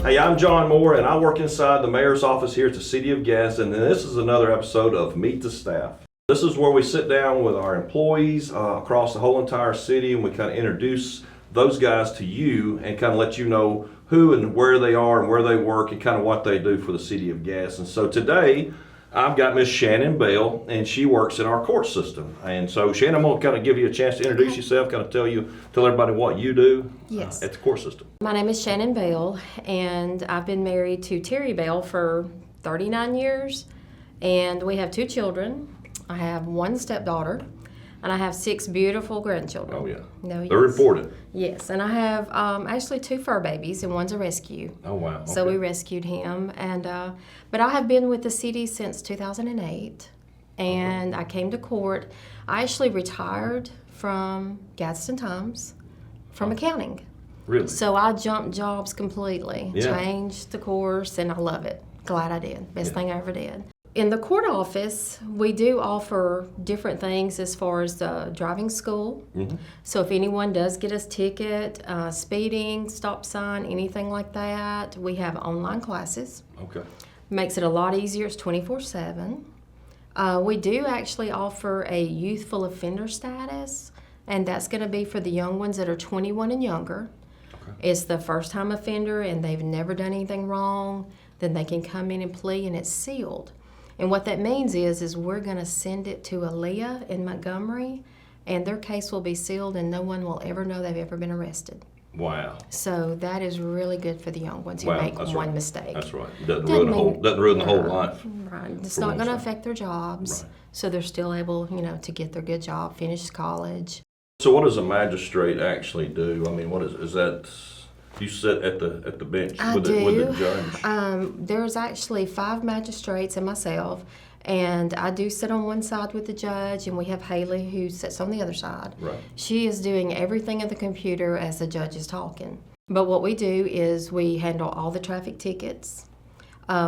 Hey, I'm John Moore, and I work inside the mayor's office here at the City of Gadsden, and this is another episode of Meet the Staff. This is where we sit down with our employees across the whole entire city, and we kind of introduce those guys to you and kind of let you know who and where they are and where they work and kind of what they do for the City of Gadsden. So today, I've got Miss Shannon Bell, and she works in our court system. And so, Shannon, I'm going to kind of give you a chance to introduce yourself, kind of tell everybody what you do Yes. at the court system. My name is Shannon Bell, and I've been married to Terry Bell for 39 years, and we have 2 children. I have 1 stepdaughter, and I have 6 beautiful grandchildren. Oh, yeah. No, They're yes. important. Yes, and I have actually 2 fur babies, and one's a rescue. Oh, wow. So Okay. we rescued him, and but I have been with the city since 2008, and I came to court. I actually retired from Gadsden Times from accounting. Really? So I jumped jobs completely, Yeah. changed the course, and I love it. Glad I did. Best thing I ever did. In the court office, we do offer different things as far as the driving school. Mm-hmm. So if anyone does get a ticket, speeding, stop sign, anything like that, we have online classes. Okay. Makes it a lot easier. It's 24/7. We do actually offer a youthful offender status, and that's going to be for the young ones that are 21 and younger. Okay. It's the first time offender and they've never done anything wrong, then they can come in and plea, and it's sealed. And what that means is we're going to send it to Aaliyah in Montgomery, and their case will be sealed and no one will ever know they've ever been arrested. Wow. So that is really good for the young ones who Wow, make that's one right. mistake. That's right. Doesn't ruin the whole life. Right. It's for not one going to side. affect their jobs. Right. So they're still able, to get their good job, finish college. So what does a magistrate actually do? I mean, what is that? You sit at the bench I with the judge? There's actually 5 magistrates and myself, and I do sit on one side with the judge, and we have Haley who sits on the other side. Right. She is doing everything at the computer as the judge is talking. But what we do is we handle all the traffic tickets.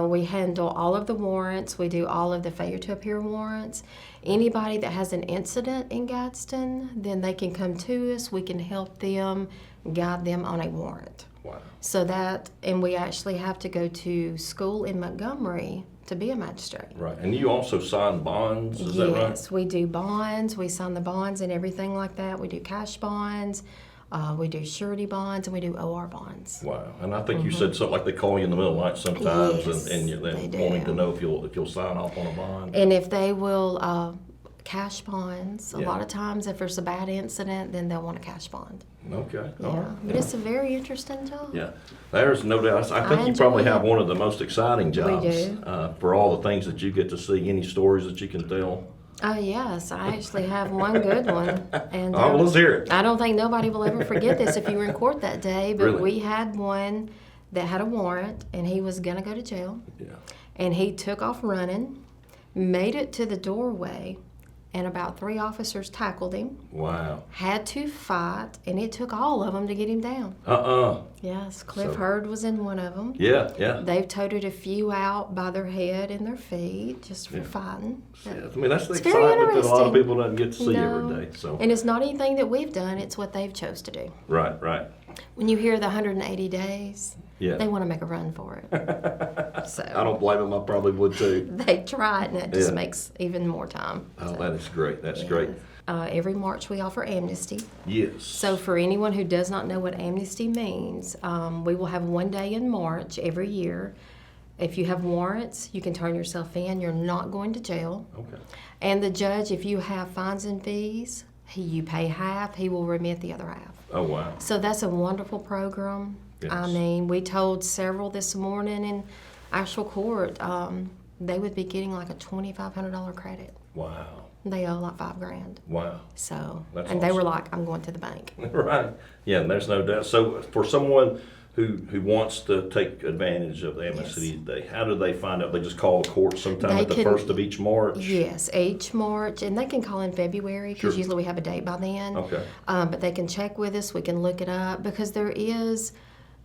We handle all of the warrants. We do all of the failure to appear warrants. Anybody that has an incident in Gadsden, then they can come to us. We can help them, guide them on a warrant. Wow. So and we actually have to go to school in Montgomery to be a magistrate. Right. And you also sign bonds, is that right? Yes, we do bonds. We sign the bonds and everything like that. We do cash bonds. We do surety bonds, and we do OR bonds. Wow. And I think you said something like they call you in the middle of the night sometimes, Yes, and you're they do. wanting to know if you'll sign off on a bond. And if they will cash bonds, a Yeah. lot of times if there's a bad incident, then they'll want a cash bond. Okay. Yeah, All right. but it's a very interesting job. Yeah, there's no doubt. I think you enjoy probably it. have one of the most exciting jobs do. For all the things that you get to see. Any stories that you can tell? Yes, I actually have one good one. And Oh, let's hear it. I don't think nobody will ever forget this if you were in court that day, but Really? we had one that had a warrant, and he was going to go to jail. Yeah. And he took off running, made it to the doorway, and about 3 officers tackled him, Wow. had to fight, and it took all of them to get him down. Yes, Cliff So- Hurd was in one of them. Yeah, yeah. They've toted a few out by their head and their feet just for fighting. Yeah, I mean, that's the It's very excitement that a lot of interesting. people don't get to see No. every day. So, And it's not anything that we've done, it's what they've chose to do. right. When you hear the 180 days, Yeah. they want to make a run for it. So I don't blame them. I probably would too. they try it, and it just Yeah. makes even more time. Oh, that is great. That's great. Every March we offer amnesty. Yes. So for anyone who does not know what amnesty means, we will have one day in March every year. If you have warrants, you can turn yourself in. You're not going to jail. Okay. And the judge, if you have fines and fees, you pay half, he will remit the other half. Oh, wow. So that's a wonderful program. Yes. I mean, we told several this morning in actual court, they would be getting like a $2,500 credit. Wow. They owe like $5,000. Wow. So, That's and they were awesome. like, I'm going to the bank. Right. Yeah, and there's no doubt. So for someone who wants to take advantage of the amnesty day, how do they find out? They just call the court sometime They at the can- first of each March? Yes, each March, and they can call in February because Sure. usually we have a date by then. Okay. But they can check with us. We can look it up because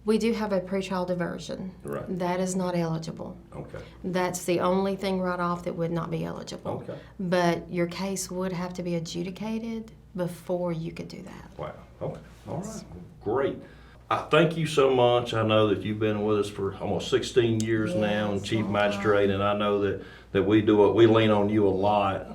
we do have a pretrial diversion. Right. That is not eligible. Okay. That's the only thing right off that would not be eligible. Okay. But your case would have to be adjudicated before you could do that. Wow. Okay. All right. Great. I thank you so much. I know that you've been with us for almost 16 years now, and Yes, chief long magistrate, and I know that we lean on you a lot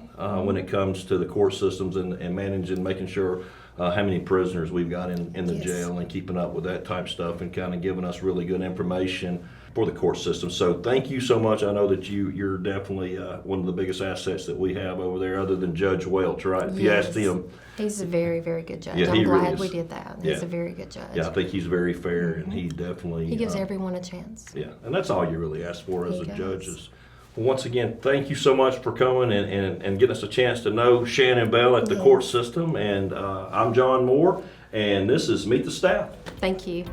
when it comes to the court systems and managing, making sure how many prisoners we've got in the Yes. jail and keeping up with that type stuff and kind of giving us really good information for the court system. So thank you so much. I know that you're definitely one of the biggest assets that we have over there, other than Judge Welch, right? If you asked Yes. him, He's a very, very good judge. Yeah, I'm he really glad is. we did that. Yeah. He's a very good judge. yeah, I think he's very fair, and he definitely He gives everyone a chance. Yeah, and that's all you really ask for as He a does. judge is. Well, once again, thank you so much for coming and getting us a chance to know Shannon Bell at the Yes. court system. And I'm John Moore, and this is Meet the Staff. Thank you.